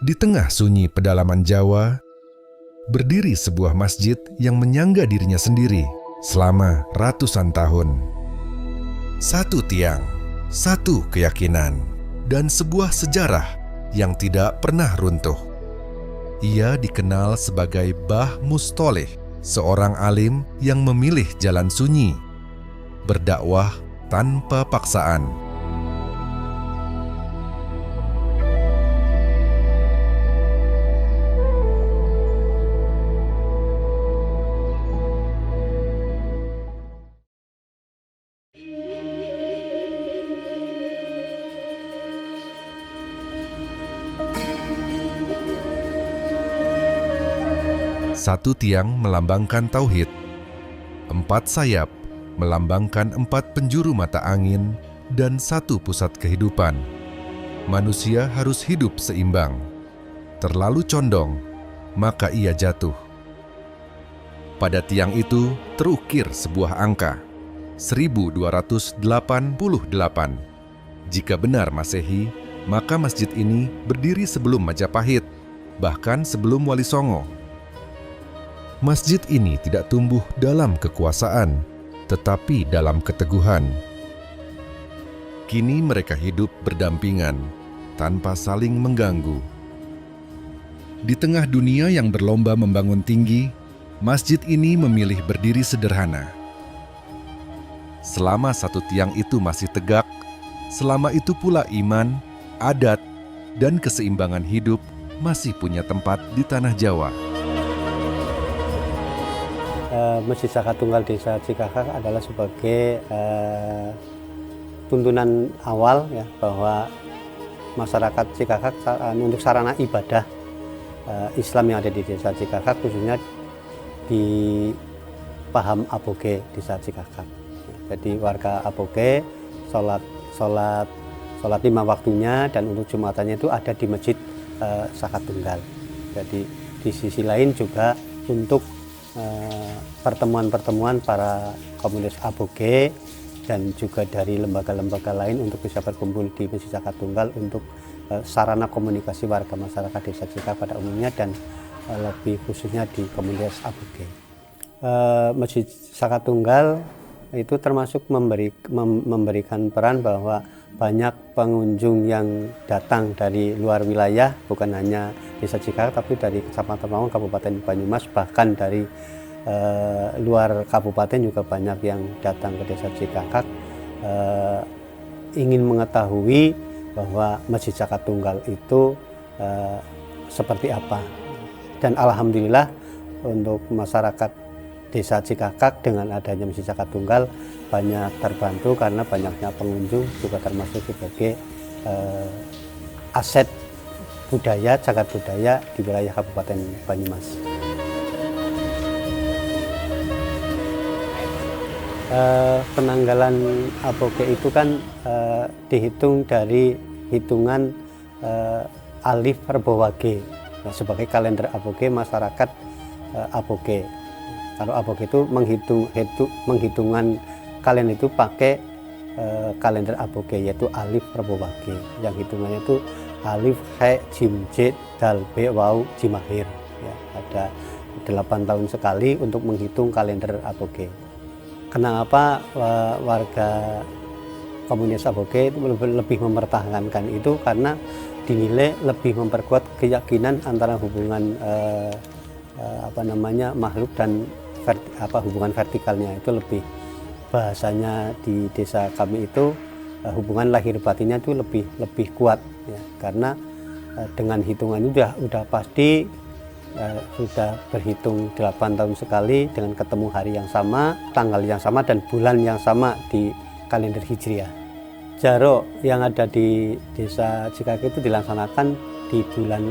Di tengah sunyi pedalaman Jawa, berdiri sebuah masjid yang menyangga dirinya sendiri selama ratusan tahun. Satu tiang, satu keyakinan, dan sebuah sejarah yang tidak pernah runtuh. Ia dikenal sebagai Bah Mustoleh, seorang alim yang memilih jalan sunyi, berdakwah tanpa paksaan. Satu tiang melambangkan tauhid, 4 sayap melambangkan 4 penjuru mata angin, dan 1 pusat kehidupan. Manusia harus hidup seimbang. Terlalu condong, maka ia jatuh. Pada tiang itu terukir sebuah angka, 1288. Jika benar Masehi, maka masjid ini berdiri sebelum Majapahit, bahkan sebelum Wali Songo. Masjid ini tidak tumbuh dalam kekuasaan, tetapi dalam keteguhan. Kini mereka hidup berdampingan, tanpa saling mengganggu. Di tengah dunia yang berlomba membangun tinggi, masjid ini memilih berdiri sederhana. Selama satu tiang itu masih tegak, selama itu pula iman, adat, dan keseimbangan hidup masih punya tempat di tanah Jawa. Masjid Zakat Tunggal Desa Cikakak adalah sebagai tuntunan awal ya, bahwa masyarakat Cikakak untuk sarana ibadah Islam yang ada di Desa Cikakak, khususnya di paham Aboge Desa Cikakak. Jadi warga Aboge sholat 5 waktunya, dan untuk Jumatannya itu ada di Masjid Zakat Tunggal. Jadi di sisi lain juga untuk pertemuan-pertemuan para komunitas Aboge dan juga dari lembaga-lembaga lain untuk bisa berkumpul di Masjid Zakat Tunggal untuk sarana komunikasi warga masyarakat Desa Cikakak pada umumnya, dan lebih khususnya di komunitas Aboge. Masjid Zakat Tunggal itu termasuk memberikan peran bahwa banyak pengunjung yang datang dari luar wilayah, bukan hanya Desa Cikakak tapi dari Kecamatan Mawang, Kabupaten Banyumas, bahkan dari luar kabupaten juga banyak yang datang ke Desa Cikakak ingin mengetahui bahwa Masjid Zakat Tunggal itu seperti apa. Dan alhamdulillah untuk masyarakat Desa Cikakak dengan adanya Masjid Zakat Tunggal banyak terbantu, karena banyaknya pengunjung juga termasuk sebagai aset budaya, cagar budaya di wilayah Kabupaten Banyumas. Penanggalan Aboge itu kan dihitung dari hitungan Alif Rebowage, nah, sebagai kalender Aboge masyarakat Aboge. Kalau Aboge itu menghitungan kalender itu pakai kalender Aboge, yaitu Alif Rebowage, yang hitungannya itu Alif, He, Jim, J, Dal, B, Wau, Jimahir. Ya, ada 8 tahun sekali untuk menghitung kalender Aboge. Kenapa warga komunitas Aboge itu lebih mempertahankan itu? Karena dinilai lebih memperkuat keyakinan antara hubungan makhluk dan hubungan vertikalnya. Itu lebih, bahasanya di desa kami itu hubungan lahir batinnya itu lebih kuat ya, karena dengan hitungan itu udah pasti sudah berhitung 8 tahun sekali dengan ketemu hari yang sama, tanggal yang sama, dan bulan yang sama di kalender Hijriah. Jaro yang ada di Desa Cikakak itu dilaksanakan di bulan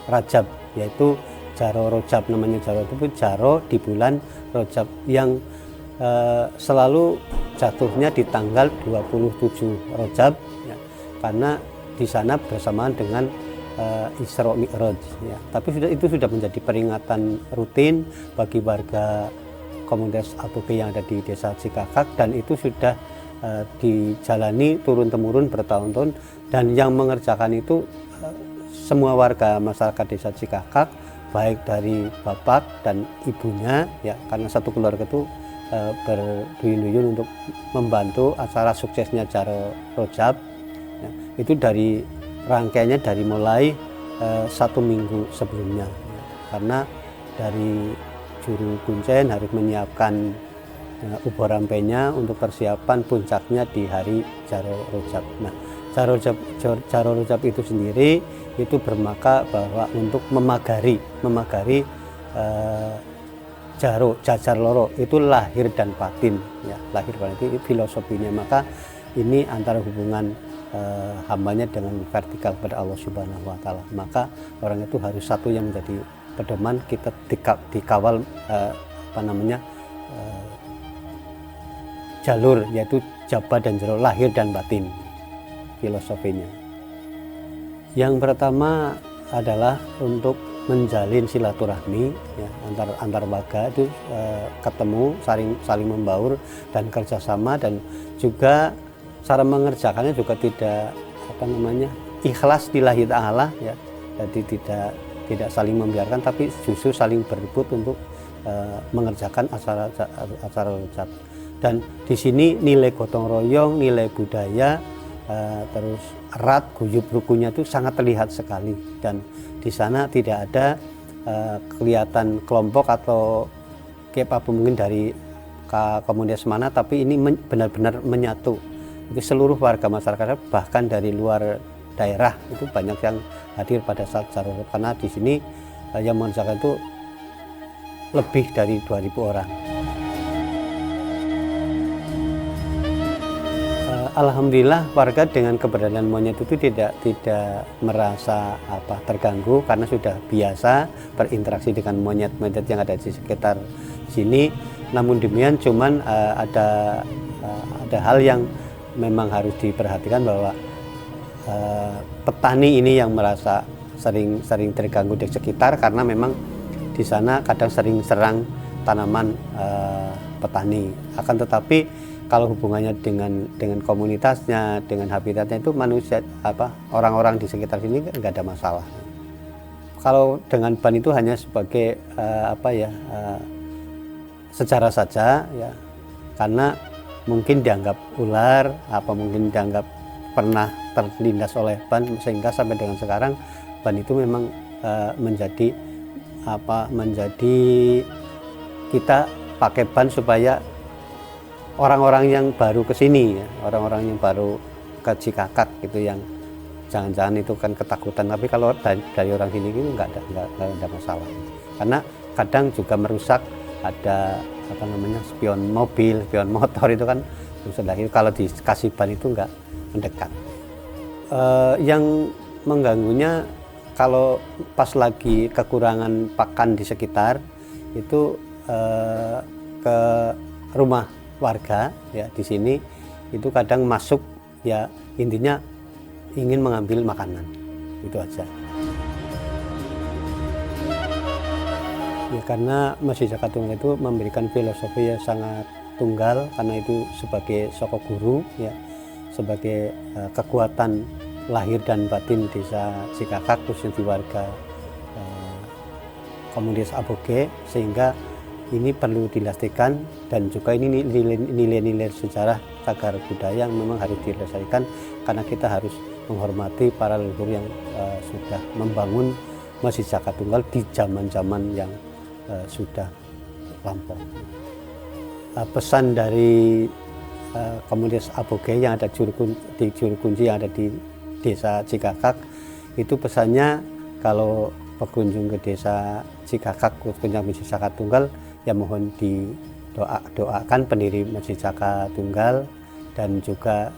Rajab, yaitu Jaro Rojab, namanya Jaro itu Jaro di bulan Rojab, yang selalu jatuhnya di tanggal 27 Rojab ya, karena di sana bersamaan dengan Isra Mi'raj ya. Tapi itu sudah menjadi peringatan rutin bagi warga komunitas Aboge yang ada di Desa Cikakak, dan itu sudah dijalani turun-temurun bertahun-tahun, dan yang mengerjakan itu semua warga masyarakat Desa Cikakak, baik dari bapak dan ibunya, ya, karena satu keluarga itu berduyun-duyun untuk membantu acara suksesnya Jaro Rojab. Ya, itu dari rangkaiannya dari mulai 1 minggu sebelumnya, ya, karena dari juru kuncen harus menyiapkan ubah rampenya untuk persiapan puncaknya di hari Jaro Rojab. Nah, Jaro Rojab itu sendiri itu bermakna bahwa untuk memagari Jaro Jajar Loro itu lahir dan batin, ya, lahir dan batin itu filosofinya. Maka ini antara hubungan hambanya dengan vertikal kepada Allah Subhanahu wa Ta'ala. Maka orang itu harus satu yang menjadi pedoman, kita dikawal jalur, yaitu Jaba dan Jaro, lahir dan batin filosofinya. Yang pertama adalah untuk menjalin silaturahmi, ya, antar warga itu ketemu, saling membaur dan kerjasama, dan juga cara mengerjakannya juga tidak ikhlas lillahi ta'ala, ya. Jadi tidak saling membiarkan, tapi justru saling berebut untuk mengerjakan acara rojab. Dan di sini nilai gotong royong, nilai budaya, terus erat guyup rukunnya itu sangat terlihat sekali. Dan di sana tidak ada kelihatan kelompok atau kayak apa mungkin dari komunitas mana, tapi ini benar-benar menyatu. Itu seluruh warga masyarakat, bahkan dari luar daerah itu banyak yang hadir pada saat Jaro Rojab, karena di sini yang mengerjakan itu lebih dari 2.000 orang. Alhamdulillah warga dengan keberadaan monyet itu tidak merasa terganggu, karena sudah biasa berinteraksi dengan monyet-monyet yang ada di sekitar sini. Namun demikian cuman ada hal yang memang harus diperhatikan, bahwa petani ini yang merasa sering terganggu di sekitar, karena memang di sana kadang sering serang tanaman petani. Akan tetapi kalau hubungannya dengan komunitasnya, dengan habitatnya, itu manusia orang-orang di sekitar sini nggak ada masalah. Kalau dengan ban itu hanya sebagai sejarah saja, ya, karena mungkin dianggap ular, mungkin dianggap pernah terlindas oleh ban, sehingga sampai dengan sekarang ban itu memang menjadi kita pakai ban supaya orang-orang yang baru ke sini, ya, orang-orang yang baru ke Cikakak gitu, yang jangan-jangan itu kan ketakutan, tapi kalau dari orang sini itu nggak ada masalah, karena kadang juga merusak, ada spion mobil, spion motor itu kan rusak. Kalau dikasih ban itu nggak mendekat. Yang mengganggunya kalau pas lagi kekurangan pakan di sekitar itu ke rumah warga, ya, di sini itu kadang masuk, ya, intinya ingin mengambil makanan, itu aja. Ya, karena Masjid Zakat Tunggal itu memberikan filosofi yang sangat tunggal, karena itu sebagai soko guru, ya, sebagai kekuatan lahir dan batin Desa Cikakak, khususnya di warga komunitas Aboge, sehingga ini perlu dilestarikan, dan juga ini nilai-nilai sejarah cagar budaya yang memang harus dilestarikan, karena kita harus menghormati para leluhur yang sudah membangun Masjid Zakat Tunggal di zaman-zaman yang sudah lampau. Pesan dari komunitas Aboge yang ada di juru kunci yang ada di Desa Cikakak, itu pesannya kalau berkunjung ke Desa Cikakak, khususnya Masjid Zakat Tunggal, ya mohon doakan pendiri Masjid Zakat Tunggal, dan juga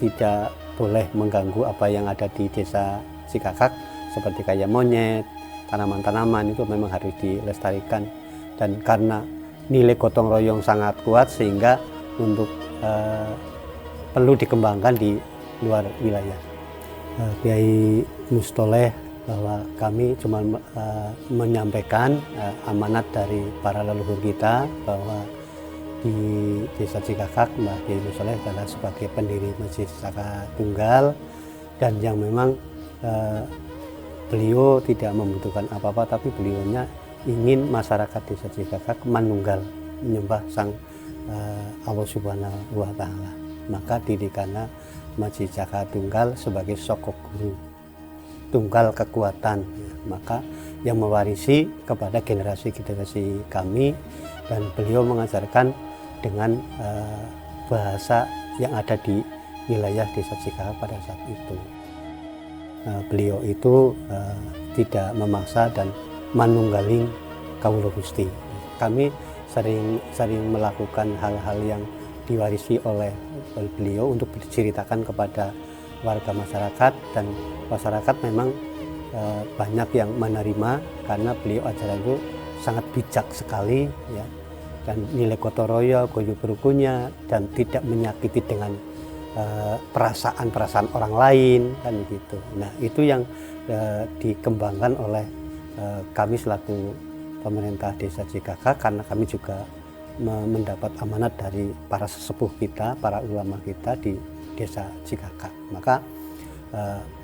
tidak boleh mengganggu apa yang ada di Desa Cikakak, seperti kayak monyet, tanaman-tanaman itu memang harus dilestarikan. Dan karena nilai gotong royong sangat kuat, sehingga untuk perlu dikembangkan di luar wilayah. Kiai Mustoleh bahwa kami cuma menyampaikan amanat dari para leluhur kita, bahwa di Desa Cikakak Mbah Kiai Mustoleh adalah sebagai pendiri Masjid Zakat Tunggal, dan yang memang beliau tidak membutuhkan apa-apa, tapi beliaunya ingin masyarakat desa Cikakak manunggal menyembah sang Allah Subhanahu wa Ta'ala. Maka didirikanlah Masjid Caka Tunggal sebagai sokok guru, tunggal kekuatan. Maka yang mewarisi kepada generasi-generasi kami, dan beliau mengajarkan dengan bahasa yang ada di wilayah desa Cikakak pada saat itu. Beliau itu tidak memaksa dan manunggaling kawula Gusti. Kami sering melakukan hal-hal yang diwarisi oleh beliau untuk diceritakan kepada warga masyarakat, dan masyarakat memang banyak yang menerima karena beliau ajaran itu sangat bijak sekali ya, dan nilai gotong royong, guyub rukunnya, dan tidak menyakiti dengan perasaan-perasaan orang lain kan gitu. Nah, itu yang dikembangkan oleh kami selaku pemerintah desa Cikakak, karena kami juga mendapat amanat dari para sesepuh kita, para ulama kita di desa Cikakak. Maka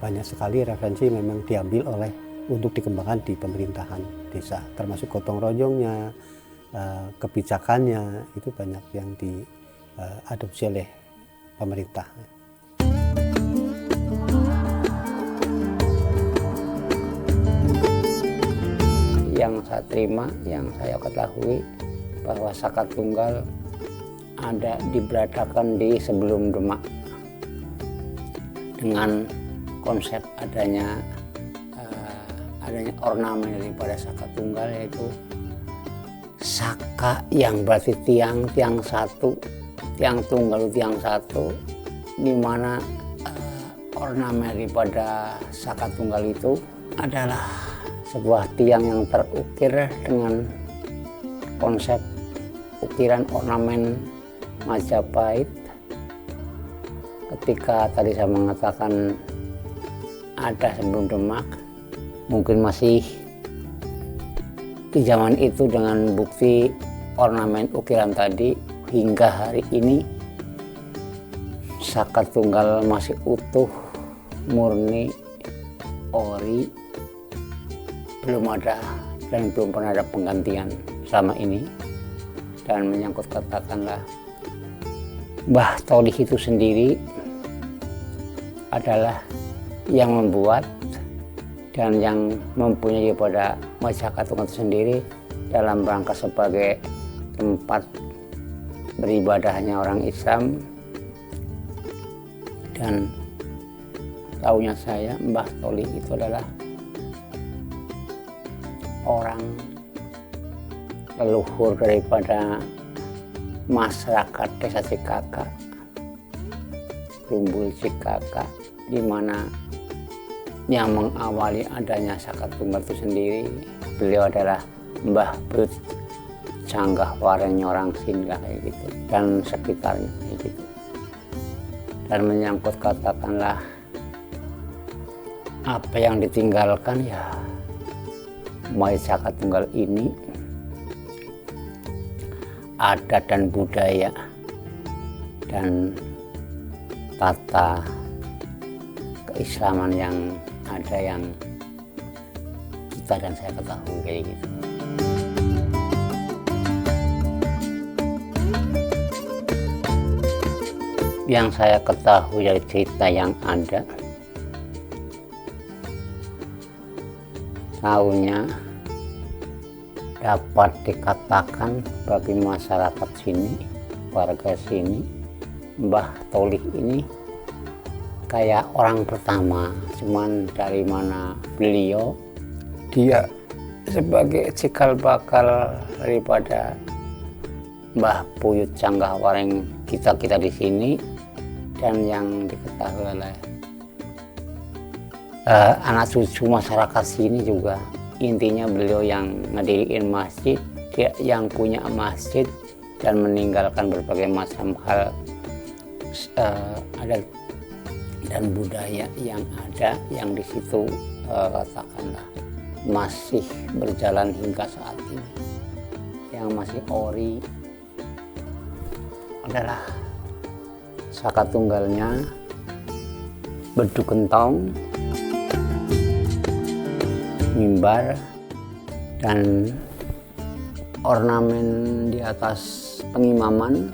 banyak sekali referensi memang diambil oleh untuk dikembangkan di pemerintahan desa, termasuk gotong royongnya, kebijakannya, itu banyak yang diadopsi oleh pemerintah. Yang saya terima, yang saya ketahui bahwa Saka Tunggal ada diberadakan di sebelum Demak dengan konsep adanya ornamen daripada Saka Tunggal, yaitu Saka yang berarti tiang satu, tiang tunggal tiang satu, di mana ornamen daripada Saka Tunggal itu adalah sebuah tiang yang terukir dengan konsep ukiran ornamen Majapahit. Ketika tadi saya mengatakan ada sebelum Demak, mungkin masih di zaman itu dengan bukti ornamen ukiran tadi. Hingga hari ini Saka Tunggal masih utuh, murni, ori, belum ada dan belum pernah ada penggantian selama ini. Dan menyangkut katakanlah Mbah Tolih itu sendiri adalah yang membuat dan yang mempunyai pada Saka Tunggal itu sendiri dalam rangka sebagai tempat beribadahnya orang Islam. Dan tahunya saya, Mbah Tolih itu adalah orang leluhur daripada masyarakat desa Cikakak, Rumbul Cikakak, di mana yang mengawali adanya Saka Tunggal itu sendiri, beliau adalah Mbah Brut Canggah Wareng Nyorang Singgah kayak gitu, dan sekitarnya kayak gitu. Dan menyangkut katakanlah apa yang ditinggalkan, ya Masjid Saka Tunggal ini adat dan budaya dan tata keislaman yang ada, yang kita dan saya ketahui kayak gitu. Yang saya ketahui dari cerita yang ada, tahunya dapat dikatakan bagi masyarakat sini, warga sini, Mbah Tolih ini kayak orang pertama. Cuman dari mana beliau, dia sebagai cikal bakal daripada Mbah Buyut Canggah Wareng kita di sini, dan yang diketahui oleh anak cucu masyarakat sini juga. Intinya beliau yang ngediriin masjid, dia yang punya masjid, dan meninggalkan berbagai macam hal adat dan budaya yang ada, yang di situ katakanlah masih berjalan hingga saat ini. Yang masih ori adalah Saka Tunggalnya, Beduk Gentong, mimbar dan ornamen di atas pengimaman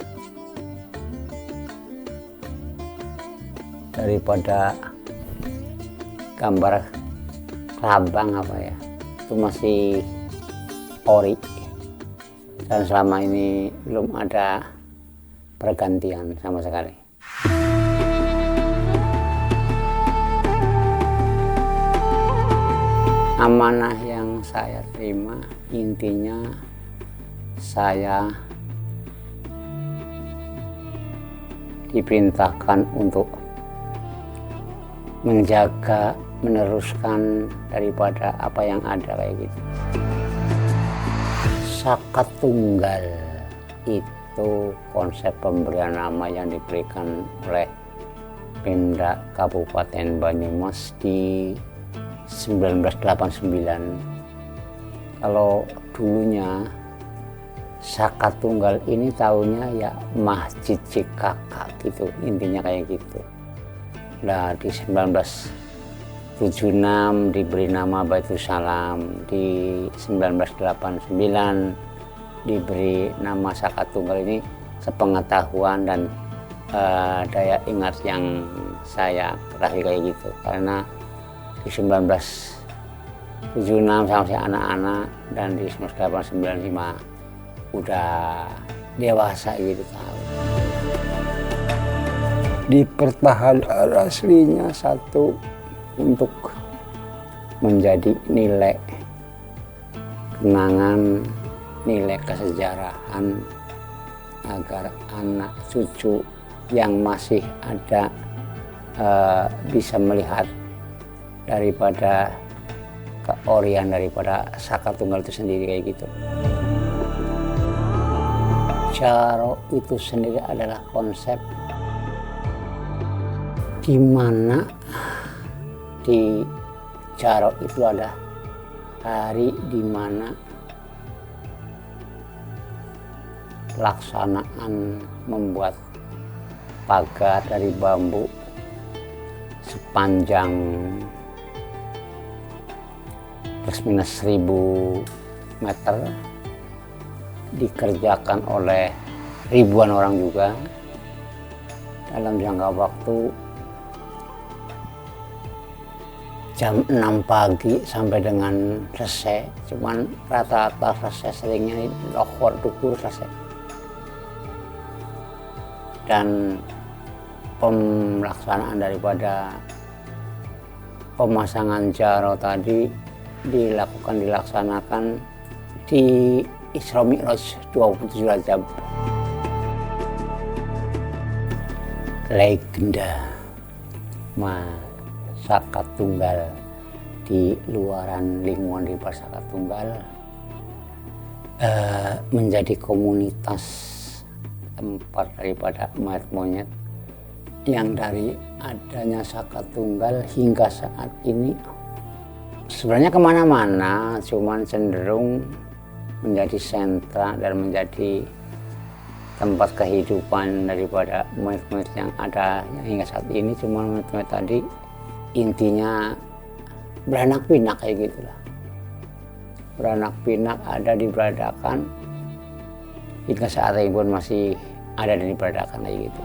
daripada gambar kelabang apa ya, itu masih ori dan selama ini belum ada pergantian sama sekali. Amanah yang saya terima intinya saya diperintahkan untuk menjaga, meneruskan daripada apa yang ada kayak gitu. Sakat tunggal itu konsep pemberian nama yang diberikan oleh Pemda Kabupaten Banyumas di 1989. Kalau dulunya Sakat tunggal ini tahunya ya Masjid Cikaka gitu, intinya kayak gitu. Nah di 1976 diberi nama Baitul Salam, di 1989 diberi nama Sakat Tunggal. Ini sepengetahuan dan daya ingat yang saya ketahui kayak gitu, karena di 1976 sama saya anak-anak dan di 1989 udah dewasa gitu tahu. Dipertahankan aslinya satu untuk menjadi nilai kenangan, nilai kesejarahan agar anak cucu yang masih ada bisa melihat daripada keorian daripada Sakat Tunggal itu sendiri kayak gitu. Jaro itu sendiri adalah konsep di mana di Jaro itu ada hari di mana pelaksanaan membuat pagar dari bambu sepanjang plus minus 1000 meter dikerjakan oleh ribuan orang juga dalam jangka waktu jam 6 pagi sampai dengan selesai. Cuman rata-rata selesai seringnya lohor dukur selesai. Dan pelaksanaan daripada pemasangan jaro tadi dilaksanakan di Isra Mi'raj 27 Rajab. Legenda Sakat Tunggal di luaran lingkungan di Sakat Tunggal menjadi komunitas tempat daripada monyet-monyet yang dari adanya Sakat Tunggal hingga saat ini sebenarnya kemana-mana, cuman cenderung menjadi sentra dan menjadi tempat kehidupan daripada monyet-monyet yang ada hingga saat ini. Cuman monyet-monyet tadi intinya beranak pinak kayak gitulah, beranak pinak ada diberadakan hingga saat ini pun masih ada dan diberadakan kayak gitu.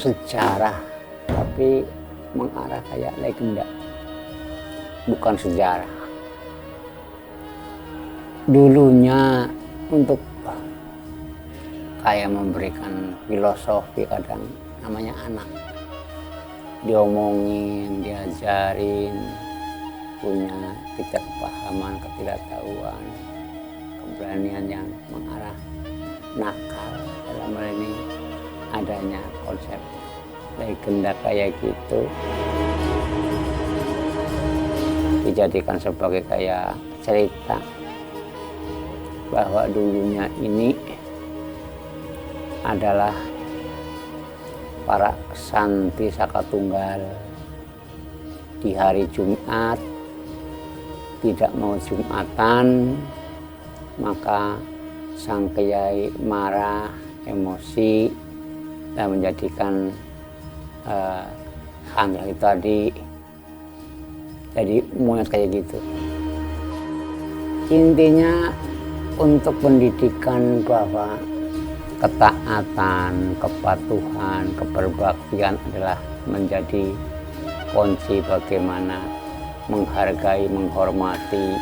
Sejarah tapi mengarah kayak legenda, bukan sejarah. Dulunya untuk kayak memberikan filosofi, kadang namanya anak diomongin, diajarin, punya kepahaman, ketidaktahuan. keberanian yang mengarah nakal. Dalam hal ini adanya konsep legenda kayak gitu dijadikan sebagai kayak cerita bahwa dulunya ini adalah para santri Saka Tunggal di hari Jumat tidak mau Jumatan, maka sang kiai marah, emosi, dan menjadikan santri itu tadi jadi monyet kayak gitu. Intinya untuk pendidikan bahwa ketaatan, kepatuhan, keberbaktian adalah menjadi kunci bagaimana menghargai, menghormati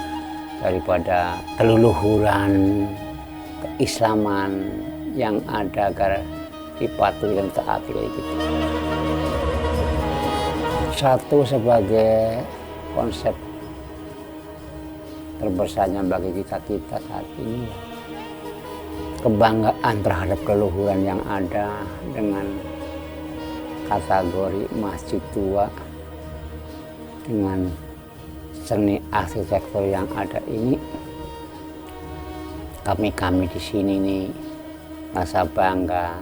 daripada keluluhuran keislaman yang ada agar dipatuhi dan taati kayak gitu. Satu sebagai konsep terbesarnya bagi kita saat ini, kebanggaan terhadap keluhuran yang ada dengan kategori masjid tua, dengan seni arsitektur yang ada ini. Kami di sini nih rasa bangga,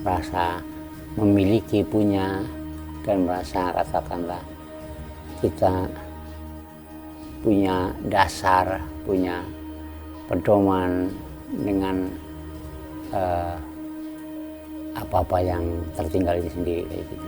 rasa memiliki, punya, dan merasa katakanlah kita punya dasar, punya pedoman dengan apa-apa yang tertinggal ini sendiri kayak gitu.